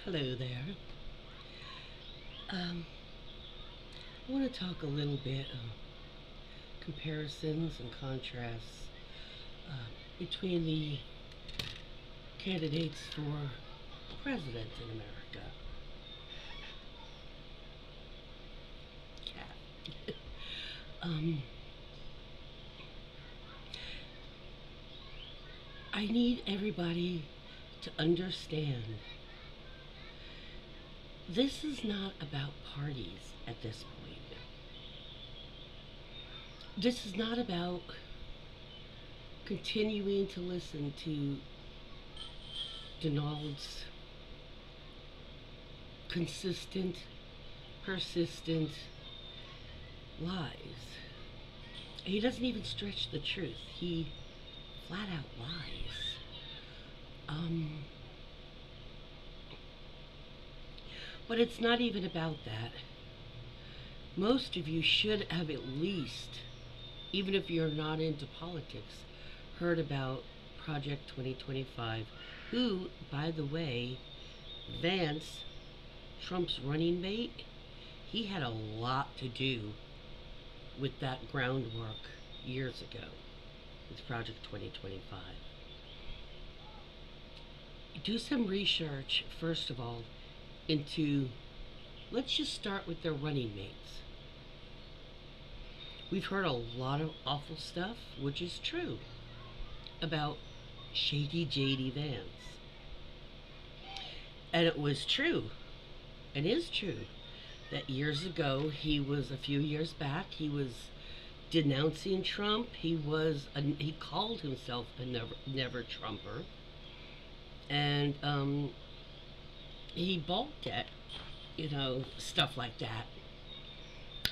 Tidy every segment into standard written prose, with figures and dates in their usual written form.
Hello there. Um, I want to talk a little bit of comparisons and contrasts between the candidates for president in America. Cat. um, I need everybody to understand this is not about parties at this point. This is not about continuing to listen to Donald's consistent, persistent lies. He doesn't even stretch the truth. He flat out lies. Um, but it's not even about that. Most of you should have at least, even if you're not into politics, heard about Project 2025, who, by the way, Vance, Trump's running mate, he had a lot to do with that groundwork years ago with Project 2025. Do some research, first of all, into, let's just start with their running mates. We've heard a lot of awful stuff, which is true, about Shady JD Vance. And it was true, and is true, that years ago, a few years back, he was denouncing Trump. He called himself a never Trumper. And he balked at, stuff like that.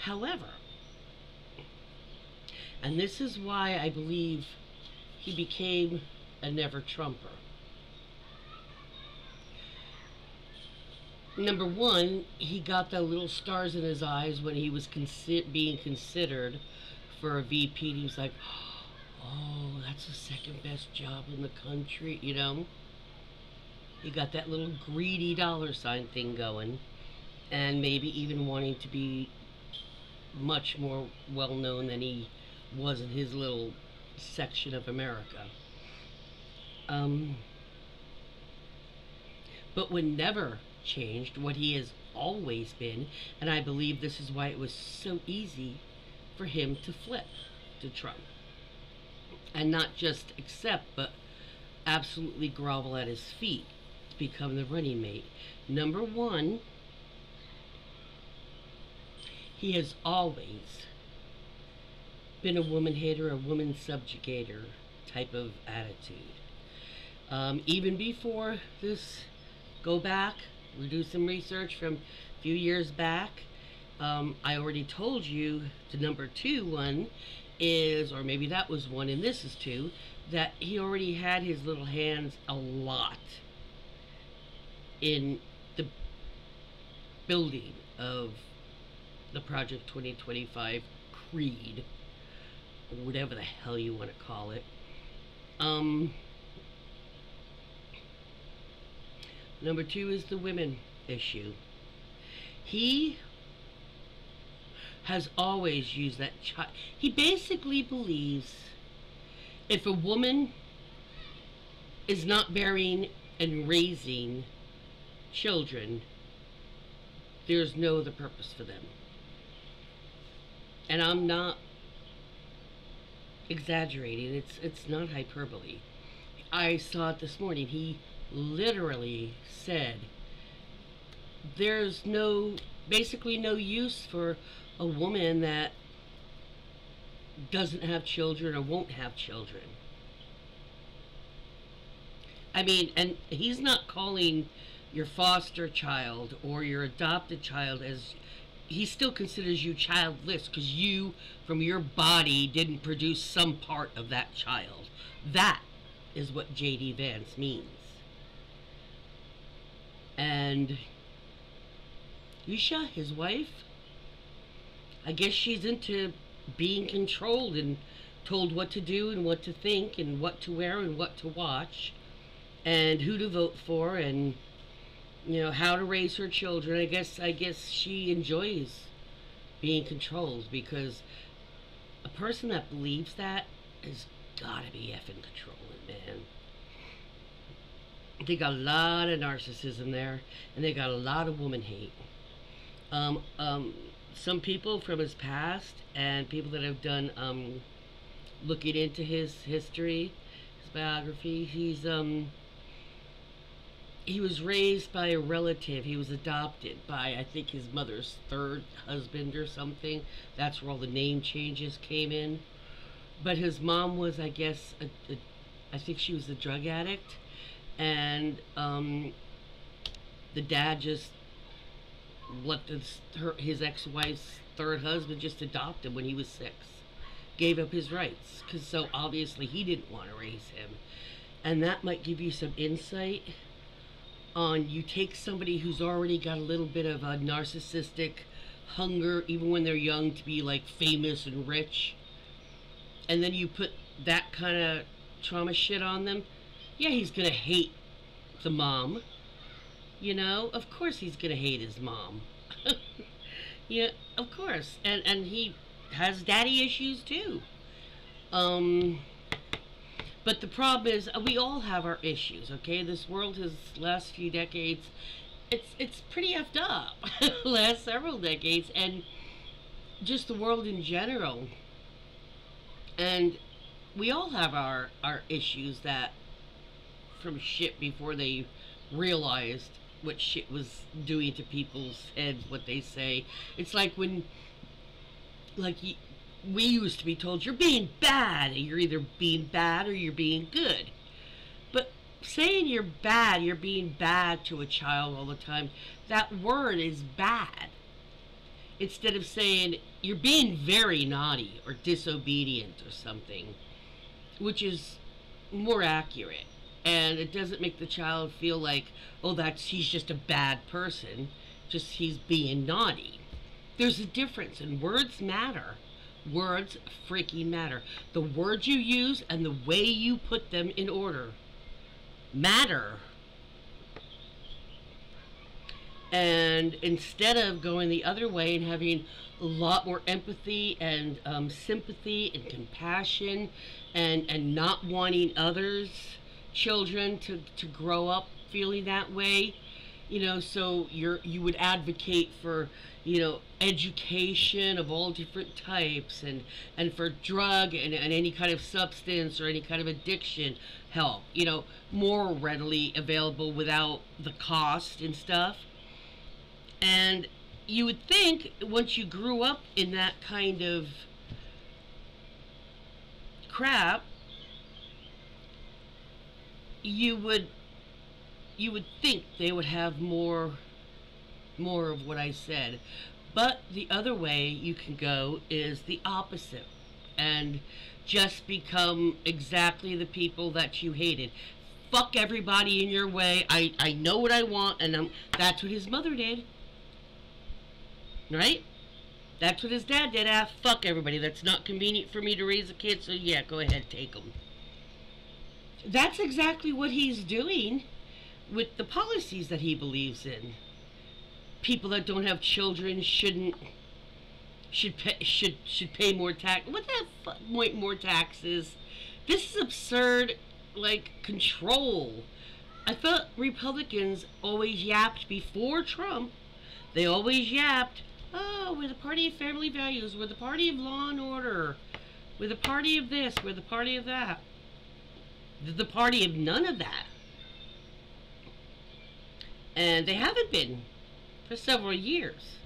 However, and this is why I believe he became a never Trumper. Number one, he got the little stars in his eyes when he was being considered for a VP. He was like, oh, that's the second best job in the country, He got that little greedy dollar sign thing going, and maybe even wanting to be much more well known than he was in his little section of America. But would never changed what he has always been, and I believe this is why it was so easy for him to flip to Trump. And not just accept, but absolutely grovel at his feet to become the running mate. Number one, he has always been a woman hater, a woman subjugator type of attitude. Even before this, go back, we do some research from a few years back. I already told you the number two one is, or maybe that was one and this is two, that he already had his little hands a lot in the building of the Project 2025 creed, or whatever the hell you want to call it. Number two is the women issue. He has always used that child. He basically believes if a woman is not bearing and raising children, there's no other purpose for them. And I'm not exaggerating. It's not hyperbole. I saw it this morning. He literally said there's basically no use for a woman that doesn't have children or won't have children. I mean, and he's not calling your foster child or your adopted child as, he still considers you childless because you, from your body, didn't produce some part of that child. That is what J.D. Vance means. And Isha, his wife, I guess she's into being controlled and told what to do and what to think and what to wear and what to watch and who to vote for and how to raise her children. I guess she enjoys being controlled, because a person that believes that has gotta be effing controlling, man. They got a lot of narcissism there, and they got a lot of woman hate. Um, um, some people from his past and people that have done looking into his history, his biography. He was raised by a relative. He was adopted by, I think, his mother's third husband or something. That's where all the name changes came in. But his mom was, I guess, I think she was a drug addict, and the dad just let his ex-wife's third husband just adopt him when he was 6. Gave up his rights, because so obviously he didn't want to raise him. And that might give you some insight on, you take somebody who's already got a little bit of a narcissistic hunger, even when they're young, to be like famous and rich, and then you put that kind of trauma shit on them. Yeah, he's gonna hate the mom. Of course he's gonna hate his mom. Yeah, of course. And he has daddy issues too. Um, but the problem is, we all have our issues, okay? This world has, last few decades, it's pretty effed up. Last several decades, and just the world in general. And we all have our issues that, from shit before they realized what shit was doing to people's heads, what they say. It's like when, we used to be told, you're being bad, and you're either being bad or you're being good. But saying you're bad, you're being bad to a child all the time, that word is bad. Instead of saying you're being very naughty or disobedient or something, which is more accurate. And it doesn't make the child feel like, oh, he's just a bad person, just he's being naughty. There's a difference, and words matter. Words freaking matter. The words you use and the way you put them in order matter. And instead of going the other way and having a lot more empathy and sympathy and compassion, and not wanting children to grow up feeling that way, so you would advocate for, education of all different types, and for drug and any kind of substance or any kind of addiction help, more readily available without the cost and stuff. And you would think, once you grew up in that kind of crap, you would think they would have more of what I said. But the other way you can go is the opposite, and just become exactly the people that you hated. Fuck everybody in your way. I know what I want, and that's what his mother did. Right? That's what his dad did. Fuck everybody. That's not convenient for me to raise a kid, so yeah, go ahead, take them. That's exactly what he's doing with the policies that he believes in. People that don't have children should pay more tax. What the fuck? More taxes? This is absurd. Like, control. I thought Republicans always yapped before Trump. They always yapped, oh, we're the party of family values, we're the party of law and order, we're the party of this, we're the party of that. They're the party of none of that. And they haven't been for several years.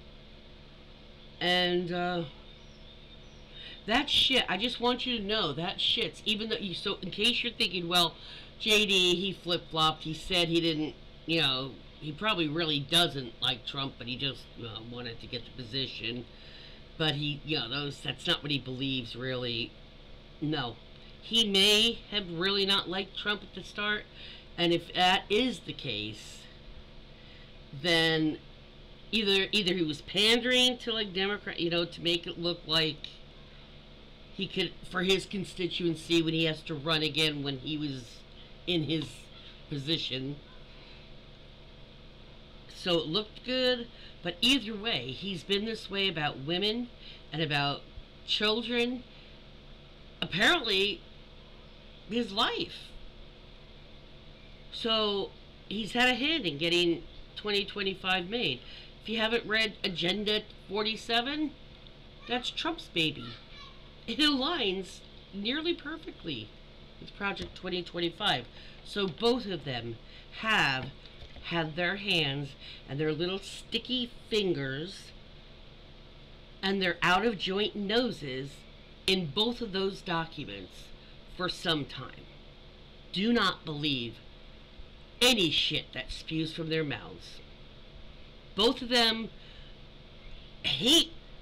And that shit, I just want you to know, that shit's, even though so in case you're thinking, well, JD, he flip-flopped, he said he didn't, he probably really doesn't like Trump, but he just wanted to get the position. But he, that's not what he believes, really. No. He may have really not liked Trump at the start, and if that is the case, then either he was pandering to, like, Democrat, to make it look like he could, for his constituency, when he has to run again, when he was in his position, So it looked good, but either way, he's been this way about women and about children, apparently his life. So he's had a hand in getting 2025 made. If you haven't read Agenda 47, that's Trump's baby. It aligns nearly perfectly with Project 2025. So both of them have had their hands and their little sticky fingers and their out of joint noses in both of those documents for some time. Do not believe any shit that spews from their mouths. Both of them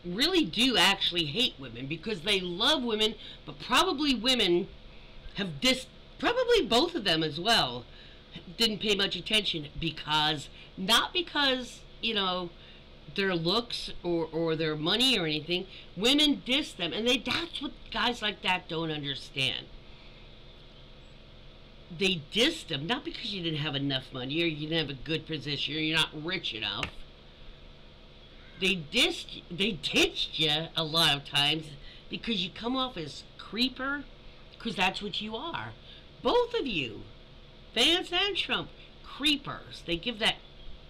really do actually hate women because they love women, but probably women have probably both of them as well didn't pay much attention because, not because, their looks or their money or anything. Women diss them, and that's what guys like that don't understand. They dissed them not because you didn't have enough money or you didn't have a good position or you're not rich enough. They ditched you a lot of times because you come off as creeper, because that's what you are. Both of you, Vance and Trump, creepers. They give that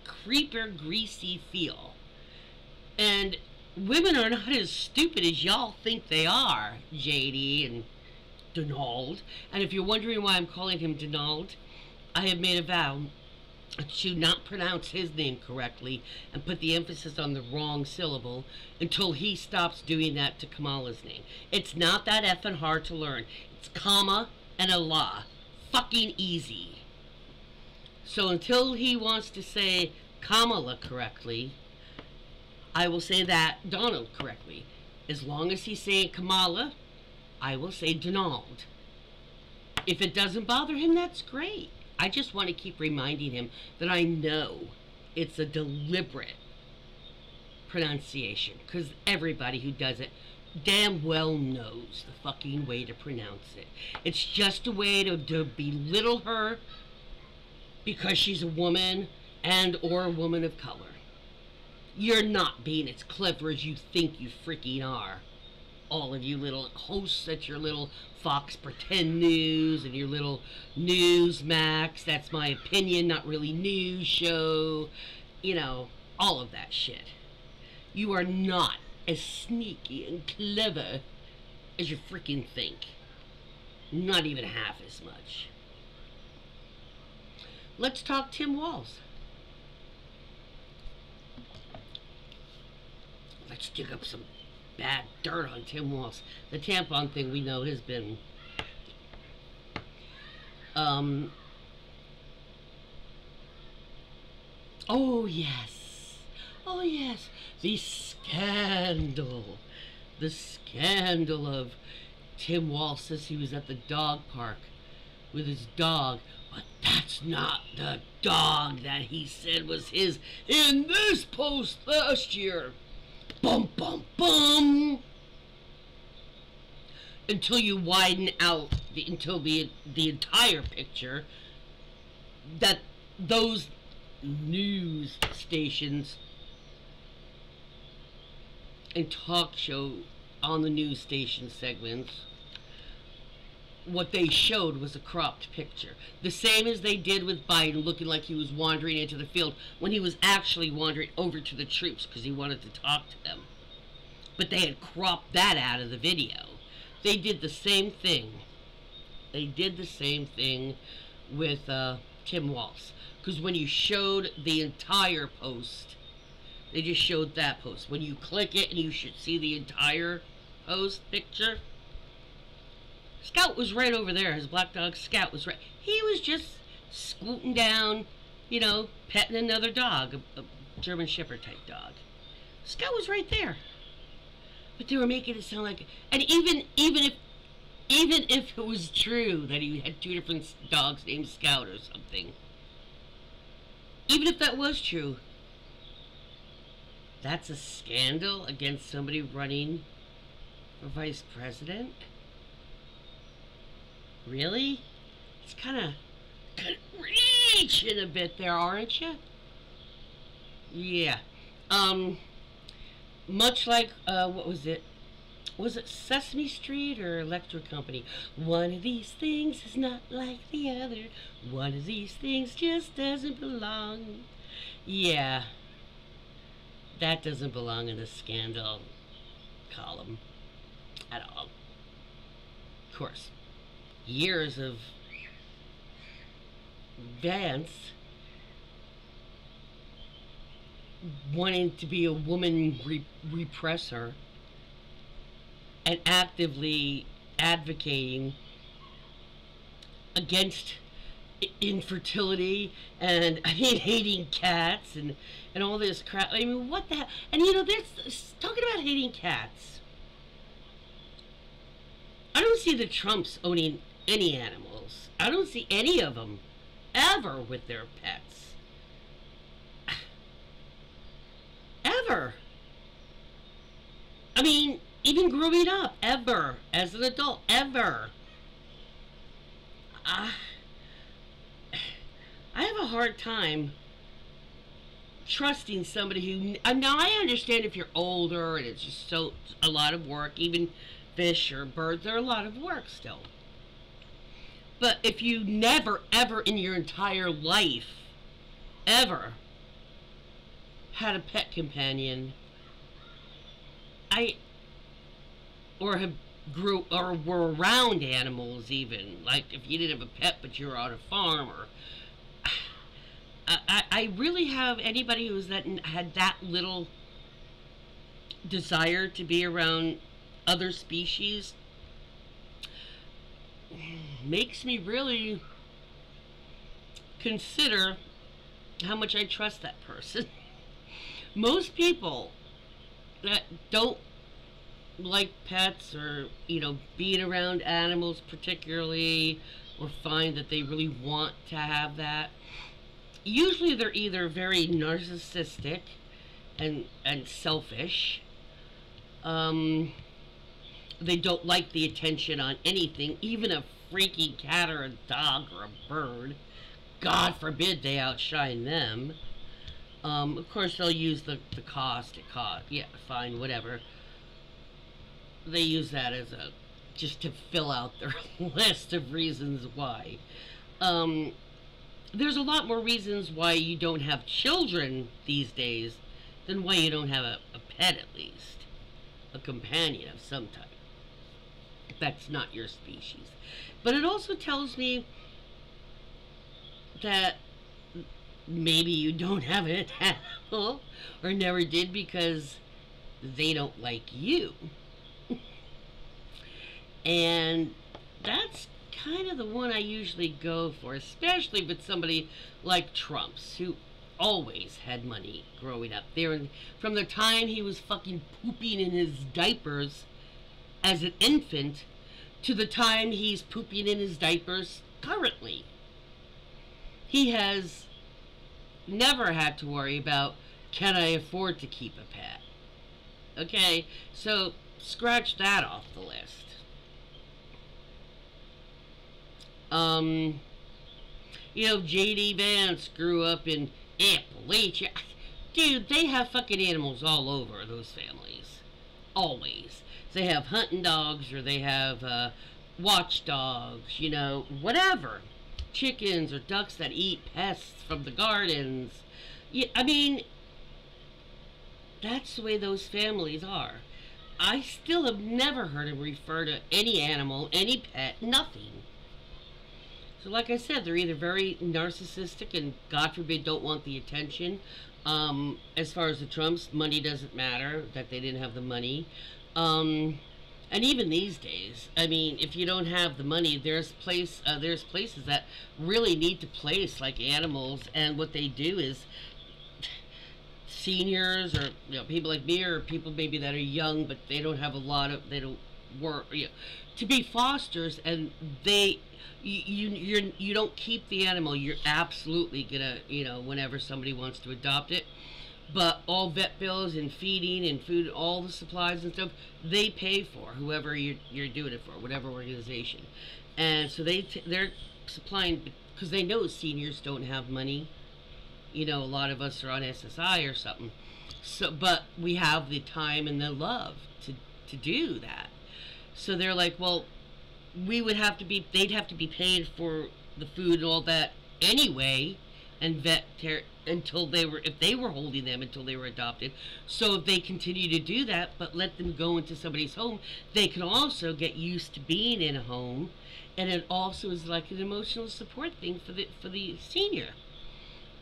creeper greasy feel. And women are not as stupid as y'all think they are, JD and Donald. And if you're wondering why I'm calling him Donald, I have made a vow to not pronounce his name correctly and put the emphasis on the wrong syllable until he stops doing that to Kamala's name. It's not that effing hard to learn. It's comma and a la. Fucking easy. So until he wants to say Kamala correctly, I will say that Donald correctly. As long as he's saying Kamala, I will say Donald. If it doesn't bother him, that's great. I just want to keep reminding him that I know it's a deliberate pronunciation, because everybody who does it damn well knows the fucking way to pronounce it. It's just a way to belittle her because she's a woman and or a woman of color. You're not being as clever as you think you freaking are. All of you little hosts at your little Fox Pretend News and your little Newsmax, that's my opinion, not really news show, all of that shit. You are not as sneaky and clever as you freaking think. Not even half as much. Let's talk Tim Walz. Let's dig up some bad dirt on Tim Walz. The tampon thing we know has been oh yes, the scandal of Tim Walz says he was at the dog park with his dog, but that's not the dog that he said was his in this post last year. Bum, bum, bum. Until you widen out until the entire picture, that those news stations and talk show on the news station segments, what they showed was a cropped picture. The same as they did with Biden looking like he was wandering into the field when he was actually wandering over to the troops because he wanted to talk to them. But they had cropped that out of the video. They did the same thing. They did the same thing with Tim Walz. Because when you showed the entire post, they just showed that post. When you click it and you should see the entire post picture, Scout was right over there. His black dog Scout was right. He was just scooting down, petting another dog, a German Shepherd type dog. Scout was right there. But they were making it sound like, and even if it was true that he had two different dogs named Scout or something, even if that was true, that's a scandal against somebody running for vice president? Really? It's kind of reaching a bit there, aren't you? Yeah. Um, much like, what was it? Was it Sesame Street or Electric Company? One of these things is not like the other. One of these things just doesn't belong. Yeah, that doesn't belong in the scandal column at all. Of course, years of Vance wanting to be a woman repressor and actively advocating against infertility and I mean hating cats and all this crap. I mean, what the hell? And you know, there's talking about hating cats. I don't see the Trumps owning any animals. I don't see any of them ever with their pets. Ever. I mean, even growing up, ever. As an adult, ever. Uh, I have a hard time trusting somebody who. Now, I understand if you're older and it's just so a lot of work, even fish or birds, they're a lot of work still. But if you never, ever in your entire life, ever had a pet companion, I or have grew or were around animals, even like if you didn't have a pet but you were on a farm, or I really have anybody who's that had that little desire to be around other species makes me really consider how much I trust that person. Most people that don't like pets or, you know, being around animals particularly, or find that they really want to have that, usually they're either very narcissistic and selfish. They don't like the attention on anything, even a freaky cat or a dog or a bird. God forbid they outshine them. Of course, they'll use the cost. It cost. Yeah, fine, whatever. They use that as a just to fill out their list of reasons why. There's a lot more reasons why you don't have children these days than why you don't have a pet, at least. A companion of some type. That's not your species. But it also tells me that maybe you don't have an animal or never did because they don't like you. And that's kind of the one I usually go for, especially with somebody like Trump's, who always had money growing up. From the time he was fucking pooping in his diapers as an infant to the time he's pooping in his diapers currently. He has never had to worry about, can I afford to keep a pet? Okay, so scratch that off the list. You know, J.D. Vance grew up in Appalachia. Dude, they have fucking animals all over, those families. Always. They have hunting dogs, or they have watchdogs, you know, whatever. Chickens or ducks that eat pests from the gardens. Yeah, I mean, that's the way those families are. I still have never heard him refer to any animal, any pet, nothing. So like I said, they're either very narcissistic and, God forbid, don't want the attention. As far as the Trumps, money doesn't matter, that they didn't have the money. And even these days, I mean, if you don't have the money, there's places that really need to place like animals, and what they do is seniors, or you know, people like me, or people maybe that are young but they don't have they don't work, you know, to be fosters, and you don't keep the animal. You're absolutely gonna, you know, whenever somebody wants to adopt it, but all vet bills and feeding and food, all the supplies and stuff, they pay for, whoever you're doing it for, whatever organization. And so they're supplying, because they know seniors don't have money. You know, a lot of us are on SSI or something. So, but we have the time and the love to do that. So they're like, well, we would have to be, they'd have to be paid for the food and all that anyway, and until they were, if they were holding them until they were adopted. So if they continue to do that, but let them go into somebody's home, they can also get used to being in a home, and it also is like an emotional support thing for the senior.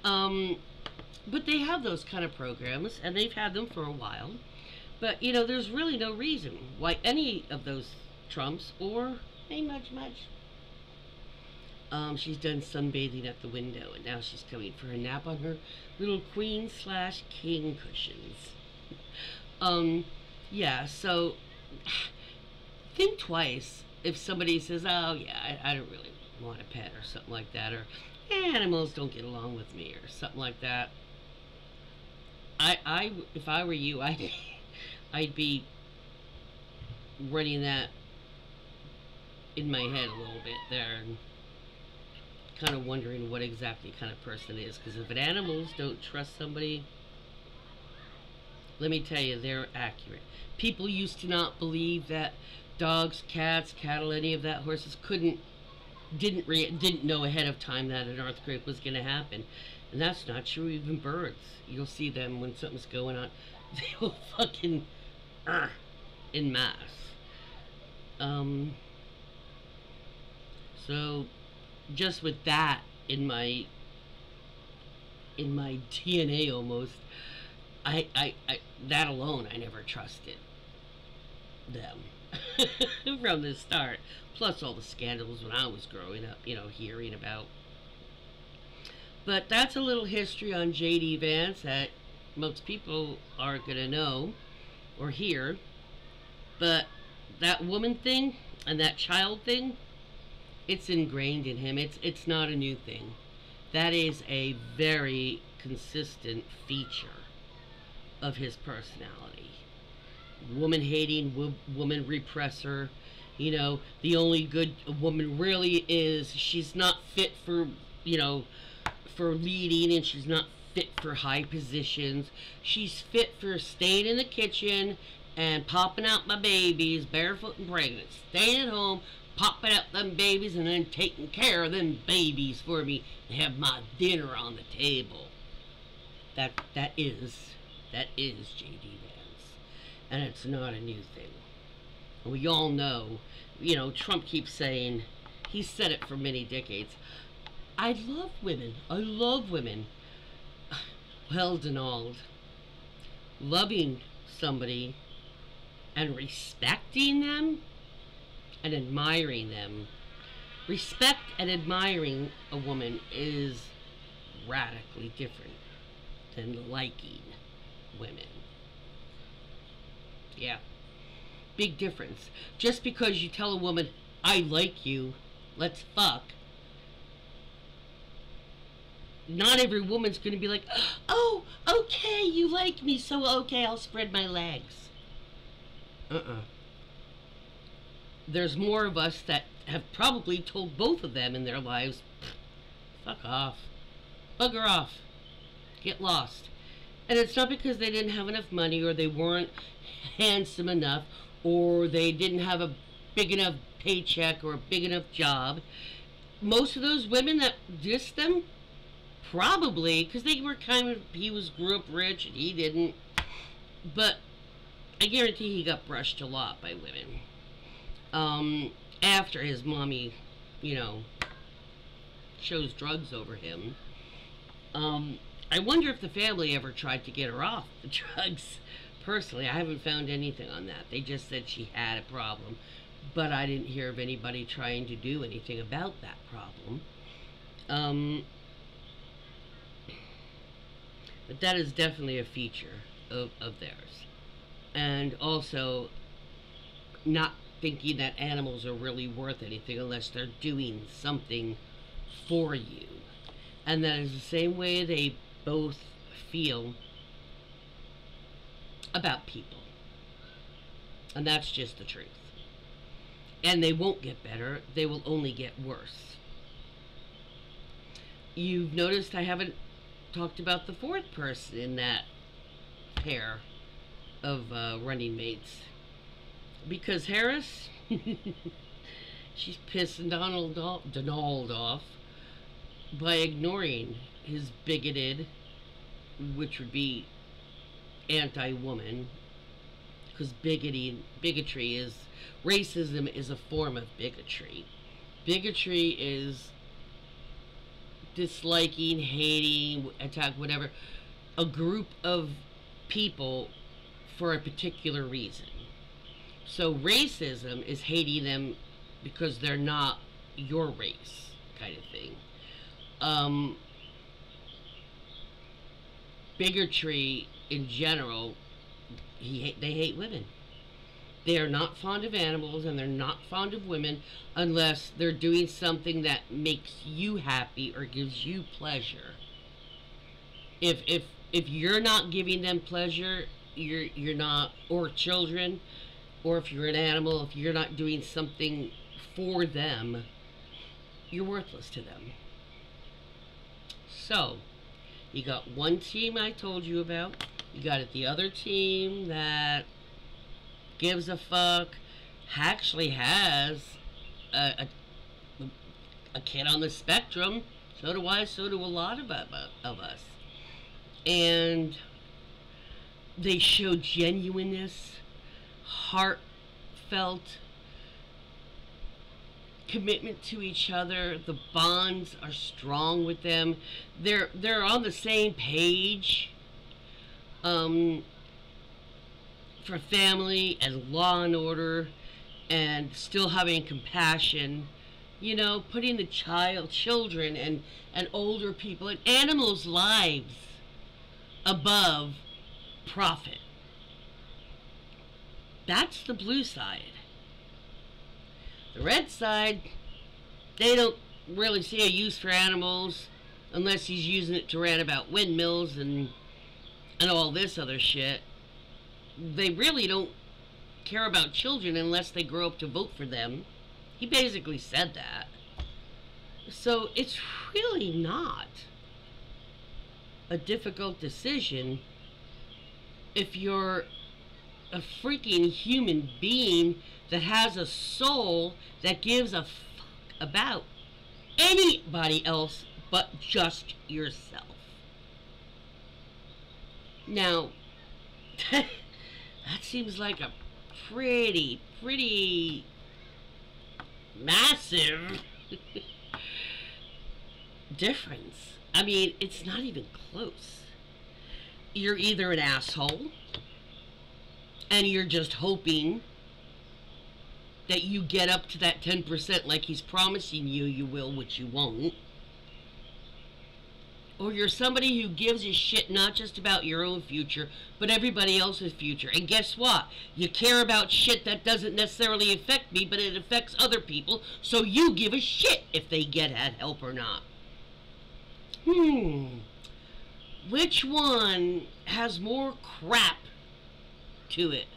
But they have those kind of programs, and they've had them for a while. But you know, there's really no reason why any of those Trumps or hey much. She's done sunbathing at the window, and now she's coming for a nap on her little queen slash king cushions. Yeah. So think twice if somebody says, "Oh yeah, I don't really want a pet" or something like that, or animals don't get along with me or something like that. If I were you, I'd be running that in my head a little bit there, and kind of wondering what exactly kind of person it is. Because if animals don't trust somebody, let me tell you, they're accurate. People used to not believe that dogs, cats, cattle, any of that, horses didn't know ahead of time that an earthquake was going to happen. And that's not true. Even birds, you'll see them when something's going on, they will fucking in mass. So just with that in my DNA almost, I that alone, I never trusted them from the start. Plus all the scandals when I was growing up, you know, hearing about. But that's a little history on J.D. Vance that most people aren't going to know or hear. But that woman thing and that child thing, it's ingrained in him. It's not a new thing. That is a very consistent feature of his personality. Woman hating, woman repressor. You know, the only good a woman really is, she's not fit for, you know, for leading, and she's not fit for high positions. She's fit for staying in the kitchen and popping out my babies barefoot and pregnant, staying at home, popping out them babies, and then taking care of them babies for me and have my dinner on the table. That is J.D. Vance, and it's not a new thing. We all know, you know, Trump keeps saying, he's said it for many decades, I love women. I love women. Well, Donald, loving somebody and respecting them and admiring them. Respect and admiring a woman is radically different than liking women. Yeah. Big difference. Just because you tell a woman, I like you, let's fuck, not every woman's going to be like, oh, okay, you like me, so okay, I'll spread my legs. There's more of us that have probably told both of them in their lives, fuck off, bugger off, get lost. And it's not because they didn't have enough money, or they weren't handsome enough, or they didn't have a big enough paycheck or a big enough job. Most of those women that dissed them, probably because they were grew up rich and he didn't. But I guarantee he got brushed a lot by women. After his mommy, you know, chose drugs over him. I wonder if the family ever tried to get her off the drugs. Personally, I haven't found anything on that. They just said she had a problem, but I didn't hear of anybody trying to do anything about that problem. But that is definitely a feature of theirs. And also, not thinking that animals are really worth anything unless they're doing something for you. And that is the same way they both feel about people. And that's just the truth. And they won't get better, they will only get worse. You've noticed I haven't talked about the fourth person in that pair of running mates. Because Harris, she's pissing Donald off by ignoring his bigoted, which would be anti-woman, because bigotry is, racism is a form of bigotry. Bigotry is disliking, hating, attack, whatever, a group of people for a particular reason. So racism is hating them because they're not your race, kind of thing. Bigotry in general, they hate women. They are not fond of animals, and they're not fond of women unless they're doing something that makes you happy or gives you pleasure. If you're not giving them pleasure, you're not, or children, or if you're an animal, if you're not doing something for them, you're worthless to them. So, you got one team I told you about. You got the other team that gives a fuck, actually has a kid on the spectrum. So do I, so do a lot of us. And they show genuineness, heartfelt commitment to each other. The bonds are strong with them. They're on the same page for family and law and order, and still having compassion, you know, putting the children and older people and animals' lives above profit. That's the blue side. The red side, they don't really see a use for animals unless he's using it to rant about windmills and all this other shit. They really don't care about children unless they grow up to vote for them. He basically said that. So it's really not a difficult decision if you're a freaking human being that has a soul that gives a fuck about anybody else but just yourself. Now, that seems like a pretty massive difference. I mean, it's not even close. You're either an asshole and you're just hoping that you get up to that 10% like he's promising you will, which you won't. Or you're somebody who gives a shit not just about your own future, but everybody else's future. And guess what? You care about shit that doesn't necessarily affect me, but it affects other people, so you give a shit if they get help or not. Which one has more crap to it?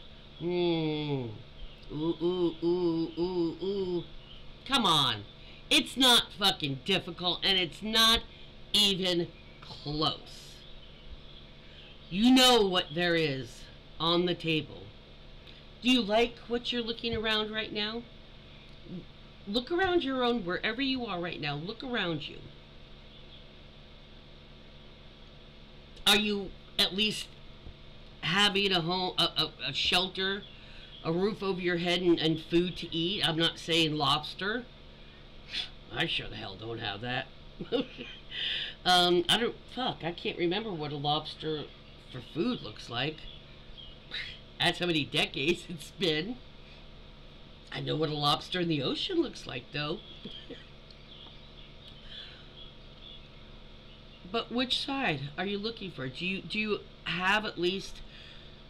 Ooh. Come on. It's not fucking difficult, and it's not even close. You know what there is on the table. Do you like what you're looking around right now? Look around your own, wherever you are right now. Look around you. Are you at least having a home, a shelter, a roof over your head, and food to eat? I'm not saying lobster. I sure the hell don't have that. I can't remember what a lobster for food looks like. That's how many decades it's been. I know what a lobster in the ocean looks like, though. But which side are you looking for? Do you have at least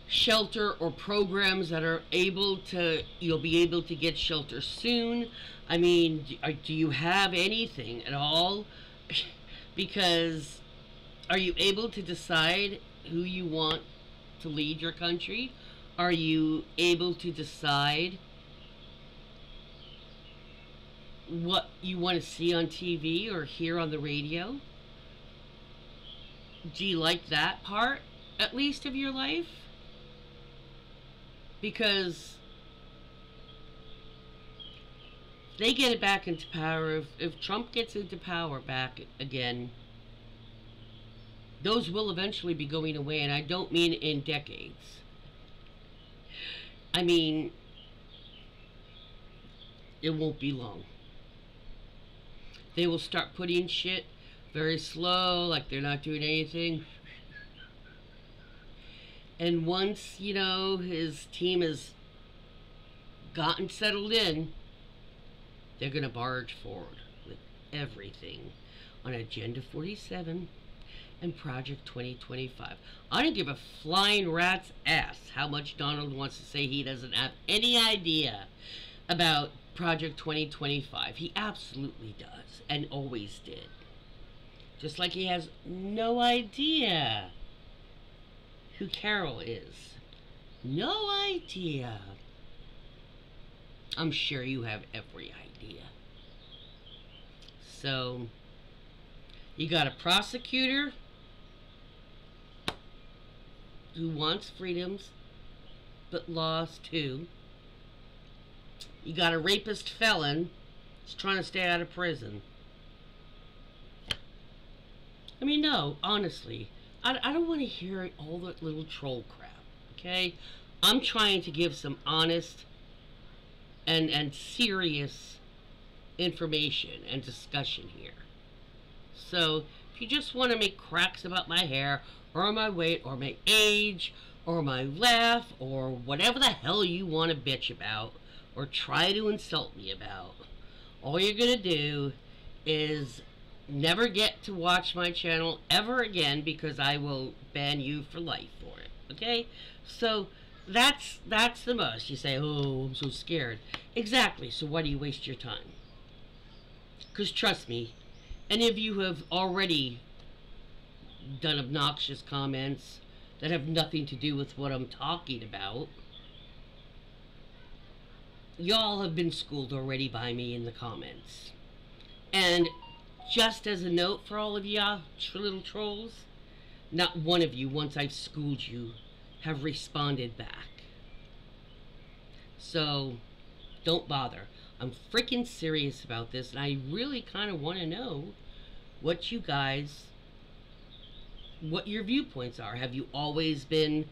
shelter or programs that are you'll be able to get shelter soon? I mean, do you have anything at all? Because are you able to decide who you want to lead your country? Are you able to decide what you want to see on TV or hear on the radio? Do you like that part, at least, of your life? Because they get it back into power. If Trump gets into power back again, those will eventually be going away, and I don't mean in decades. I mean, it won't be long. They will start putting shit very slow, like they're not doing anything. And once, his team has gotten settled in, they're going to barge forward with everything on Agenda 47 and Project 2025. I don't give a flying rat's ass how much Donald wants to say he doesn't have any idea about Project 2025. He absolutely does, and always did. Just like he has no idea who Carol is. No idea. I'm sure you have every idea. So, you got a prosecutor who wants freedoms, but laws too. You got a rapist felon who's trying to stay out of prison. I mean, no, honestly, I don't want to hear all that little troll crap, okay? I'm trying to give some honest and serious information and discussion here. So, if you just want to make cracks about my hair, or my weight, or my age, or my laugh, or whatever the hell you want to bitch about, or try to insult me about, all you're going to do is never get to watch my channel ever again, because I will ban you for life for it, okay? So, that's the most. You say, oh, I'm so scared. Exactly, so why do you waste your time? Because trust me, any of you have already done obnoxious comments that have nothing to do with what I'm talking about. Y'all have been schooled already by me in the comments. And just as a note for all of y'all little trolls, not one of you, once I've schooled you, have responded back. So, don't bother. I'm freaking serious about this, and I really kind of want to know what you guys, what your viewpoints are. Have you always been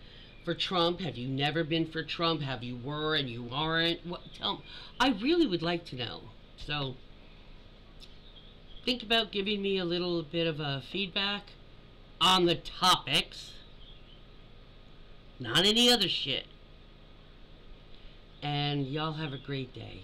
for Trump? Have you never been for Trump? Have you were and you aren't? What? Tell me. I really would like to know. So, think about giving me a little bit of a feedback on the topics, not any other shit. And y'all have a great day.